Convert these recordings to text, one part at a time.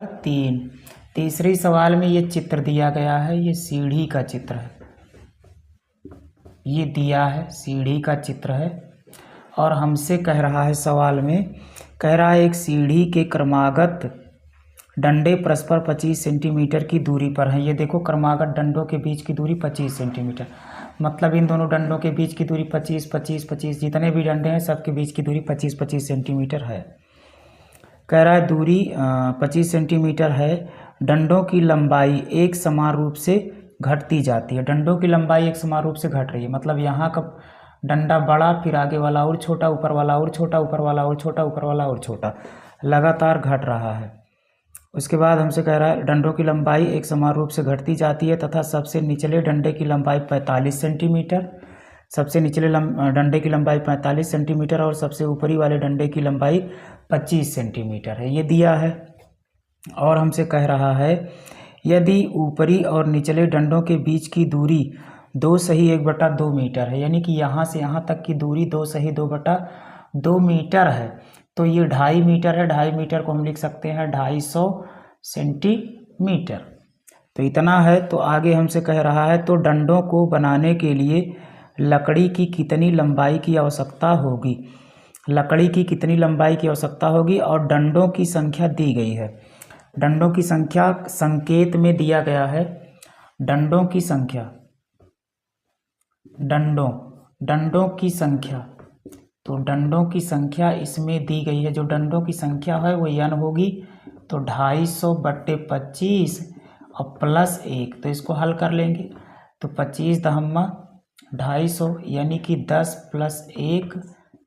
3। तीसरे सवाल में ये चित्र दिया गया है, ये सीढ़ी का चित्र है, ये दिया है सीढ़ी का चित्र है। और हमसे कह रहा है सवाल में, कह रहा है एक सीढ़ी के क्रमागत डंडे परस्पर 25 सेंटीमीटर की दूरी पर हैं। ये देखो क्रमागत डंडों के बीच की दूरी 25 सेंटीमीटर, मतलब इन दोनों डंडों के बीच की दूरी 25 25 25, जितने भी डंडे हैं सबके बीच की दूरी 25 25 सेंटीमीटर है। कह रहा है दूरी 25 सेंटीमीटर है, डंडों की लंबाई एक समान रूप से घटती जाती है। डंडों की लंबाई एक समान रूप से घट रही है, मतलब यहाँ का डंडा बड़ा, फिर आगे वाला और छोटा, ऊपर वाला और छोटा, ऊपर वाला और छोटा, ऊपर वाला और छोटा, लगातार घट रहा है। उसके बाद हमसे कह रहा है डंडों की लंबाई एक समान रूप से घटती जाती है तथा सबसे निचले डंडे की लंबाई 45 सेंटीमीटर, सबसे निचले डंडे की लंबाई 45 सेंटीमीटर और सबसे ऊपरी वाले डंडे की लंबाई 25 सेंटीमीटर है, ये दिया है। और हमसे कह रहा है यदि ऊपरी और निचले डंडों के बीच की दूरी 2 सही 1/2 मीटर है, यानी कि यहाँ से यहाँ तक की दूरी 2 सही 2/2 मीटर है, तो ये 2.5 मीटर है। 2.5 मीटर को हम लिख सकते हैं 250 सेंटीमीटर, तो इतना है। तो आगे हमसे कह रहा है तो डंडों को बनाने के लिए लकड़ी की कितनी लंबाई की आवश्यकता होगी, लकड़ी की कितनी लंबाई की आवश्यकता होगी, और डंडों की संख्या दी गई है। डंडों की संख्या संकेत में दिया गया है, डंडों की संख्या, डंडों की संख्या, तो डंडों की संख्या इसमें दी गई है। जो डंडों की संख्या है वो n होगी, तो 250/25 और प्लस 1, तो इसको हल कर लेंगे तो 25 दहम्मा 250, यानी कि 10 + 1,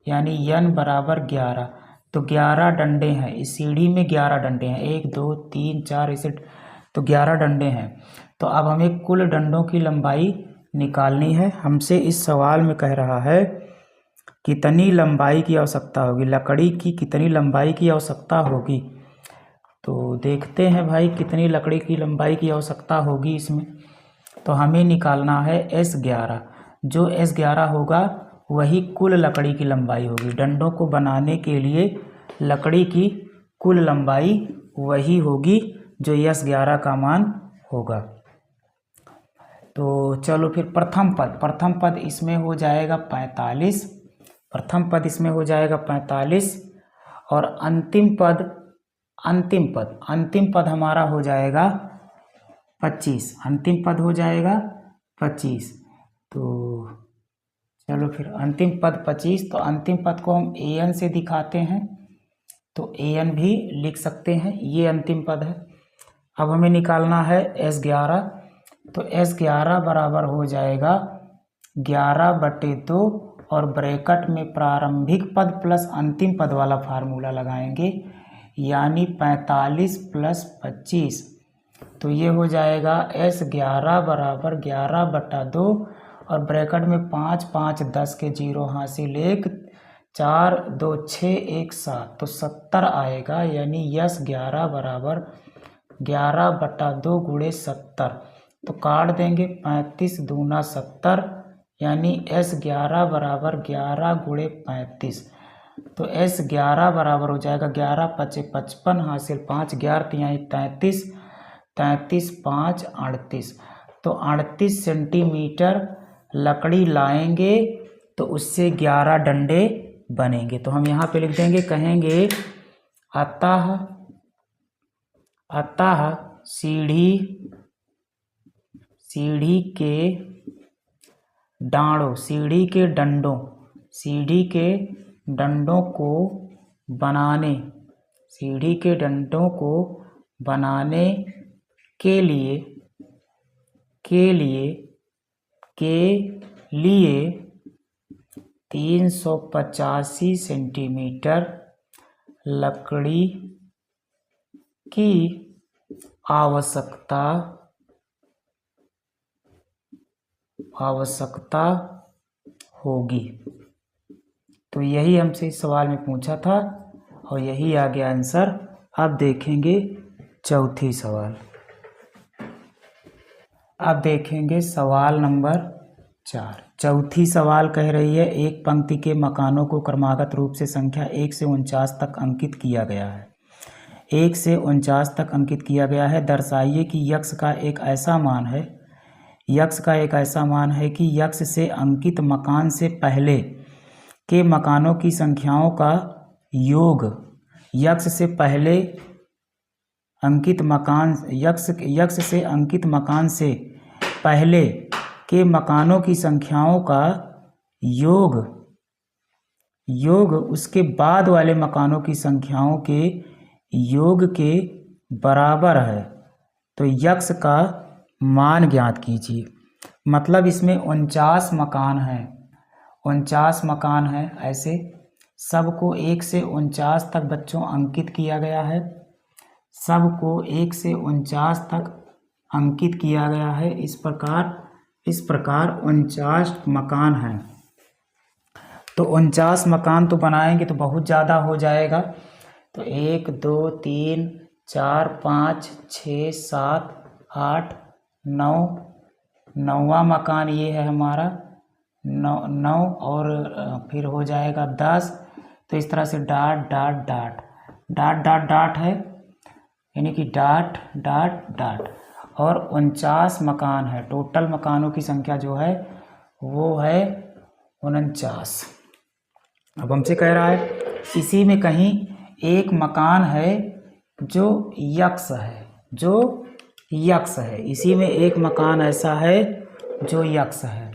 यानी n बराबर 11। तो 11 डंडे हैं इस सीढ़ी में, 11 डंडे हैं, 1 2 3 4 ऐसे, तो 11 डंडे हैं। तो अब हमें कुल डंडों की लंबाई निकालनी है। हमसे इस सवाल में कह रहा है कितनी लंबाई की आवश्यकता होगी, लकड़ी की कितनी लंबाई की आवश्यकता होगी। तो देखते हैं भाई कितनी लकड़ी की लंबाई की आवश्यकता होगी इसमें। तो हमें निकालना है S11, जो S11 होगा वही कुल लकड़ी की लंबाई होगी। डंडों को बनाने के लिए लकड़ी की कुल लंबाई वही होगी जो S11 का मान होगा। तो चलो फिर प्रथम पद इसमें हो जाएगा 45, प्रथम पद इसमें हो जाएगा 45, और अंतिम पद हमारा हो जाएगा 25, अंतिम पद हो जाएगा 25। तो चलो फिर अंतिम पद 25, तो अंतिम पद को हम an से दिखाते हैं, तो an भी लिख सकते हैं, ये अंतिम पद है। अब हमें निकालना है S11, तो S11 बराबर हो जाएगा 11/2, और ब्रैकेट में प्रारंभिक पद प्लस अंतिम पद वाला फार्मूला लगाएंगे, यानी 45 + 25, तो ये हो जाएगा S11 बराबर 11/2, और ब्रैकेट में 5 5 10 के 0 हासिल 1, 4 2 6 1 7, तो 70 आएगा, यानी S11 बराबर 11/2 × 70, तो काट देंगे 35 दूना 70, यानी S11 बराबर 11 × 35, तो S11 बराबर हो जाएगा 11 × 5 = 55 हासिल 5, 11 × 3 = 33, 5 38, तो 38 सेंटीमीटर लकड़ी लाएंगे तो उससे 11 डंडे बनेंगे। तो हम यहाँ पे लिख देंगे, कहेंगे अतः सीढ़ी के डंडों को बनाने के लिए 385 सेंटीमीटर लकड़ी की आवश्यकता होगी। तो यही हमसे इस सवाल में पूछा था और यही आ गया आंसर। अब देखेंगे चौथी सवाल। अब देखेंगे सवाल नंबर 4। चौथी सवाल कह रही है, एक पंक्ति के मकानों को क्रमागत रूप से संख्या 1 से 49 तक अंकित किया गया है। 1 से 49 तक अंकित किया गया है। दर्शाइए कि यक्स का एक ऐसा मान है, यक्स का एक ऐसा मान है कि यक्स से अंकित मकान से पहले के मकानों की संख्याओं का योग यक्स से पहले अंकित मकान यक्स से अंकित मकान से पहले के मकानों की संख्याओं का योग उसके बाद वाले मकानों की संख्याओं के योग के बराबर है। तो यक्स का मान ज्ञात कीजिए। मतलब इसमें 49 मकान हैं, 49 मकान हैं। ऐसे सबको 1 से 49 तक बच्चों अंकित किया गया है। सबको 1 से 49 तक अंकित किया गया है। इस प्रकार 49 मकान हैं। तो 49 मकान तो बनाएंगे तो बहुत ज़्यादा हो जाएगा। तो 1 2 3 4 5 6 7 8 9, 9वां मकान ये है हमारा, 9 और फिर हो जाएगा 10। तो इस तरह से dot dot dot dot dot dot है, यानी कि डॉट डॉट डॉट। और 49 मकान है। टोटल मकानों की संख्या जो है वो है 49। अब हमसे कह रहा है इसी में कहीं एक मकान है जो यक्स है, इसी में एक मकान ऐसा है जो यक्स है।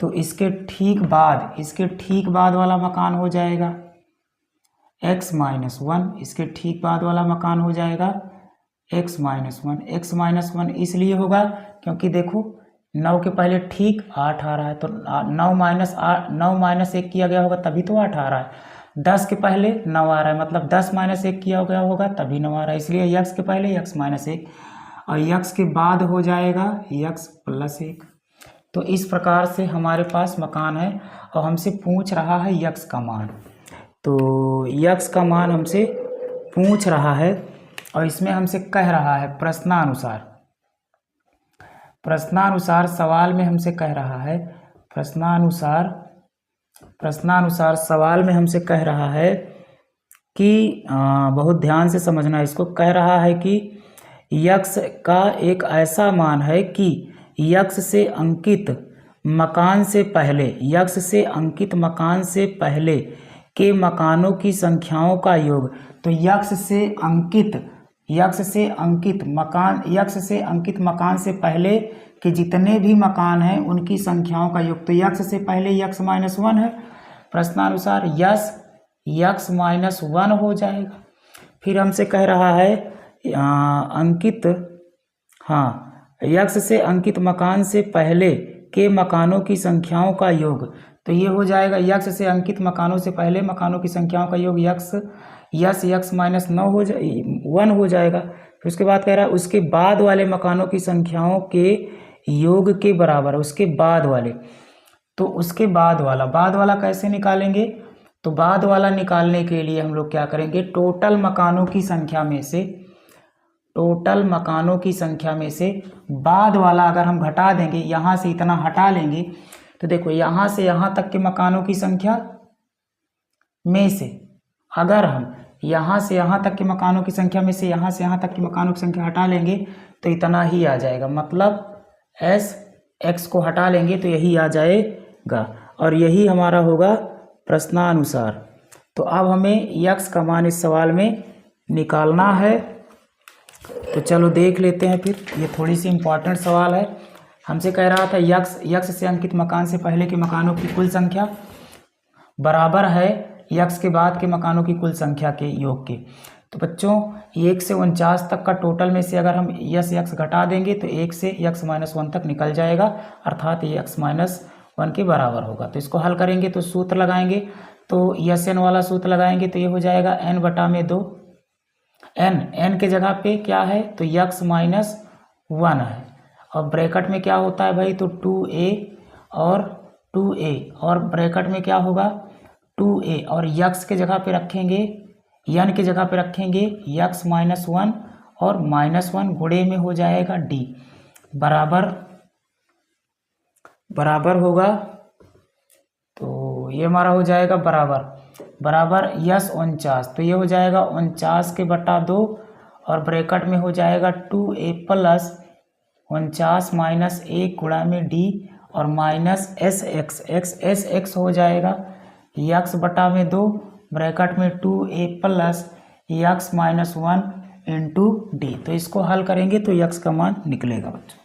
तो इसके ठीक बाद वाला मकान हो जाएगा x-1। इसके ठीक बाद वाला मकान हो जाएगा x-1। x-1 इसलिए होगा क्योंकि देखो 9 के पहले ठीक 8 आ रहा है, तो 9 माइनस 1 किया गया होगा तभी तो 8 आ रहा है। 10 के पहले 9 आ रहा है, मतलब 10 माइनस 1 किया गया होगा तभी 9 आ रहा है। इसलिए यक्स के पहले x-1 और यक्स के बाद हो जाएगा x+1। तो इस प्रकार से हमारे पास मकान है और हमसे पूछ रहा है यक्स का मान। तो यक्स का मान हमसे पूछ रहा है और इसमें हमसे कह रहा है प्रश्नानुसार सवाल में हमसे कह रहा है, प्रश्नानुसार सवाल में हमसे कह रहा है कि बहुत ध्यान से समझना इसको। कह रहा है कि यक्स का एक ऐसा मान है कि यक्स से अंकित मकान से पहले के मकानों की संख्याओं का योग। तो यक्स से अंकित मकान से पहले के जितने भी मकान हैं उनकी संख्याओं का योग। तो यक्स से पहले x-1 है, प्रश्नानुसार x-1 हो जाएगा। फिर हमसे कह रहा है यक्स से अंकित मकान से पहले के मकानों की संख्याओं का योग। तो ये हो जाएगा यक्स से अंकित मकानों से पहले मकानों की संख्याओं का योग x-1 हो जाएगा। फिर उसके बाद कह रहा है उसके बाद वाले मकानों की संख्याओं के योग के बराबर है। उसके बाद वाले, तो उसके बाद वाला कैसे निकालेंगे? तो बाद वाला निकालने के लिए हम लोग क्या करेंगे, टोटल मकानों की संख्या में से बाद वाला अगर हम घटा देंगे, यहाँ से इतना हटा लेंगे, तो देखो यहाँ से यहाँ तक के मकानों की संख्या में से अगर हम यहाँ से यहाँ तक के मकानों की संख्या में से यहाँ से यहाँ तक की मकानों की संख्या हटा लेंगे तो इतना ही आ जाएगा। मतलब x को हटा लेंगे तो यही आ जाएगा और यही हमारा होगा प्रश्नानुसार। तो अब हमें x का मान इस सवाल में निकालना है। तो चलो देख लेते हैं। फिर ये थोड़ी सी इम्पोर्टेंट सवाल है। हमसे कह रहा था यक्स से अंकित मकान से पहले के मकानों की कुल संख्या बराबर है यक्स के बाद के मकानों की कुल संख्या के योग के। तो बच्चों 1 से 49 तक का टोटल में से अगर हम यक्स घटा देंगे तो 1 से x-1 तक निकल जाएगा, अर्थात ये x-1 के बराबर होगा। तो इसको हल करेंगे तो सूत्र लगाएंगे, तो SN वाला सूत्र लगाएंगे तो ये हो जाएगा n/2। n के जगह पे क्या है तो x-1 है और ब्रैकेट में क्या होता है भाई, तो 2a और ब्रैकेट में क्या होगा 2a और यक्स के जगह पे रखेंगे, n के जगह पे रखेंगे x-1 और -1 गुणे में हो जाएगा d बराबर होगा। तो ये हमारा हो जाएगा बराबर। बराबर यस 49, तो ये हो जाएगा 49 के बटा 2 और ब्रैकेट में हो जाएगा 2a प्लस 49 माइनस 1 गुणा में डी और माइनस एस एक्स हो जाएगा यक्स बटा में 2 ब्रैकेट में 2a plus x minus 1 into D. तो इसको हल करेंगे तो यक्स का मान निकलेगा बच्चों।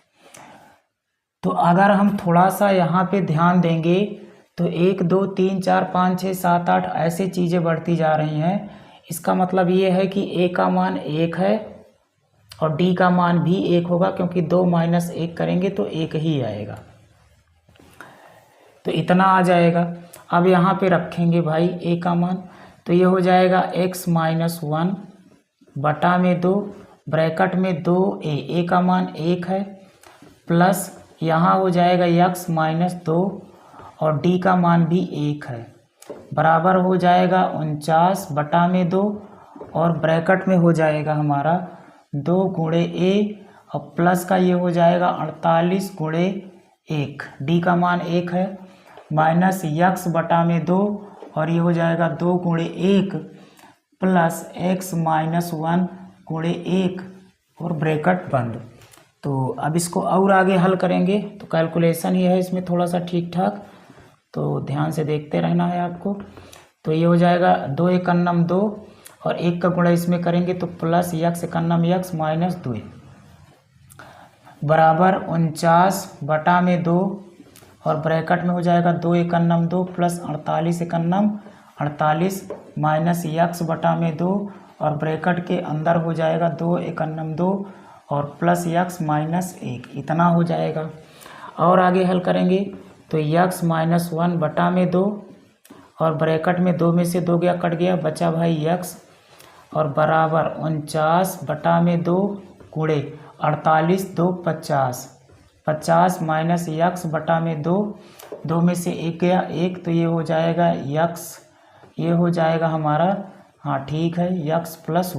तो अगर हम थोड़ा सा यहाँ पे ध्यान देंगे तो 1 2 3 4 5 6 7 8 ऐसे चीज़ें बढ़ती जा रही हैं। इसका मतलब ये है कि a का मान 1 है और d का मान भी 1 होगा, क्योंकि 2 माइनस 1 करेंगे तो 1 ही आएगा। तो इतना आ जाएगा। अब यहाँ पे रखेंगे भाई a का मान, तो ये हो जाएगा x माइनस 1 बटा में 2 ब्रैकेट में 2a का मान 1 है प्लस यहाँ हो जाएगा x माइनस 2 और d का मान भी 1 है बराबर हो जाएगा 49 बटा में 2 और ब्रैकेट में हो जाएगा हमारा 2 गुणे a और प्लस का ये हो जाएगा 48 गुणे 1, d का मान 1 है माइनस x बटा में 2 और ये हो जाएगा 2 गुणे 1 प्लस x माइनस 1 गुणे 1 और ब्रैकेट बंद। तो अब इसको और आगे हल करेंगे तो कैलकुलेशन ही है इसमें थोड़ा सा ठीक ठाक, तो ध्यान से देखते रहना है आपको। तो ये हो जाएगा 2 एकन्नम 2 और 1 का गुणा इसमें करेंगे तो प्लस x एकन्नम x माइनस 2 बराबर 49 बटा में 2 और ब्रैकेट में हो जाएगा 2 एकन्नम 2 प्लस 48 एकन्नम 48 माइनस x बटा में 2 और ब्रैकेट के अंदर हो जाएगा 2 एकन्नम 2 और प्लस x माइनस 1, इतना हो जाएगा। और आगे हल करेंगे तो x माइनस 1 बटा में 2 और ब्रैकेट में 2 में से 2 गया कट गया बचा भाई x और बराबर 49 बटा में 2 गुणे 48 2 50 50 माइनस x बटा में 2 2 में से 1 गया 1, तो ये हो जाएगा x, ये हो जाएगा हमारा, हाँ ठीक है, x प्लस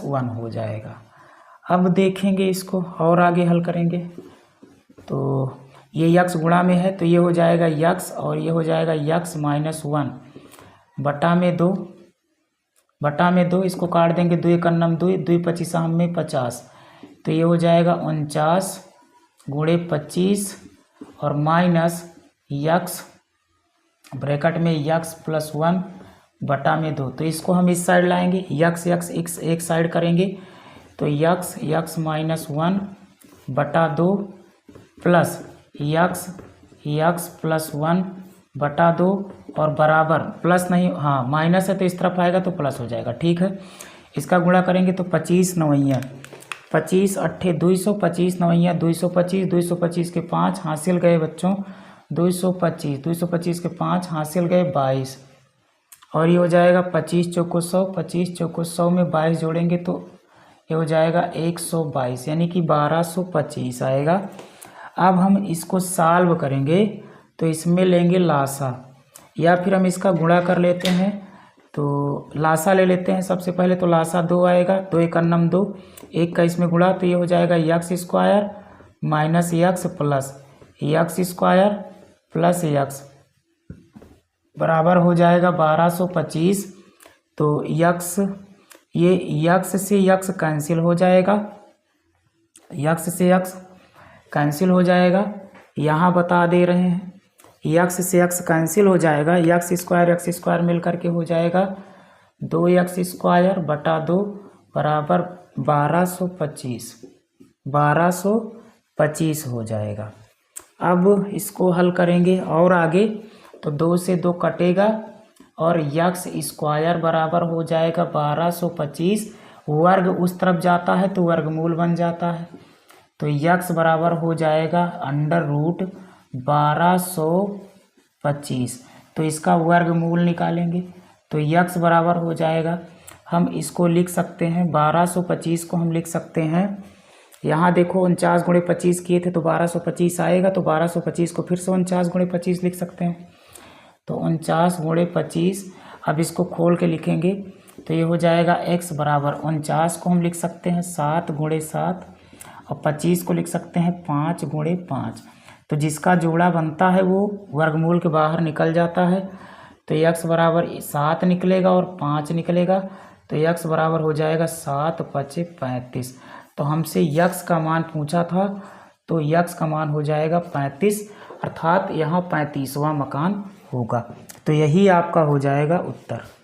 1 हो जाएगा। अब देखेंगे इसको और आगे हल करेंगे तो ये x गुणा में है तो ये हो जाएगा x और ये हो जाएगा x माइनस 1 बटा में 2 इसको काट देंगे 2 एकन्नम 2 2 25 में 50, तो ये हो जाएगा 49 गुणे 25 और माइनस x ब्रैकेट में x प्लस 1 बटा में 2, तो इसको हम इस साइड लाएंगे x एक साइड करेंगे तो x माइनस 1 बटा 2 प्लस x प्लस 1 बटा 2 और बराबर प्लस नहीं, हाँ माइनस है तो इस तरफ आएगा तो प्लस हो जाएगा, ठीक है। इसका गुणा करेंगे तो 25 नवैया 25 अट्ठे 225 नवैया 225 के 5 हासिल गए बच्चों 225 के 5 हासिल गए 22 और ये हो जाएगा 25 चौको 100 में 22 जोड़ेंगे तो ये हो जाएगा 122 यानी कि 1225 आएगा। अब हम इसको सॉल्व करेंगे तो इसमें लेंगे लासा या फिर हम इसका गुणा कर लेते हैं, तो लासा ले लेते हैं सबसे पहले। तो लासा 2 आएगा 2 एकन्नम 2 1 का इसमें गुणा तो ये हो जाएगा x square minus x plus x square plus x बराबर हो जाएगा 1225। तो x, ये x से x कैंसिल हो जाएगा, x से x कैंसिल हो जाएगा, यहाँ बता दे रहे हैं x से x कैंसिल हो जाएगा, x स्क्वायर मिल करके हो जाएगा 2x स्क्वायर बटा 2 बराबर 1225 हो जाएगा। अब इसको हल करेंगे और आगे तो 2 से 2 कटेगा और x स्क्वायर बराबर हो जाएगा 1225, वर्ग उस तरफ जाता है तो वर्गमूल बन जाता है, तो x बराबर हो जाएगा अंडर रूट 1225। तो इसका वर्गमूल निकालेंगे तो x बराबर हो जाएगा, हम इसको लिख सकते हैं 1225 को हम लिख सकते हैं, यहाँ देखो 49 गुणे 25 किए थे तो 1225 आएगा, तो 1225 को फिर से 49 गुणे 25 लिख सकते हैं, तो 49 गुणे 25। अब इसको खोल के लिखेंगे तो ये हो जाएगा x बराबर 49 को हम लिख सकते हैं 7 गुणे 7 और 25 को लिख सकते हैं 5 गुणे 5। तो जिसका जोड़ा बनता है वो वर्गमूल के बाहर निकल जाता है। तो x बराबर 7 निकलेगा और 5 निकलेगा, तो x बराबर हो जाएगा 7 पचे 35। तो हमसे x का मान पूछा था, तो x का मान हो जाएगा 35, अर्थात यहाँ 35वां मकान होगा। तो यही आपका हो जाएगा उत्तर।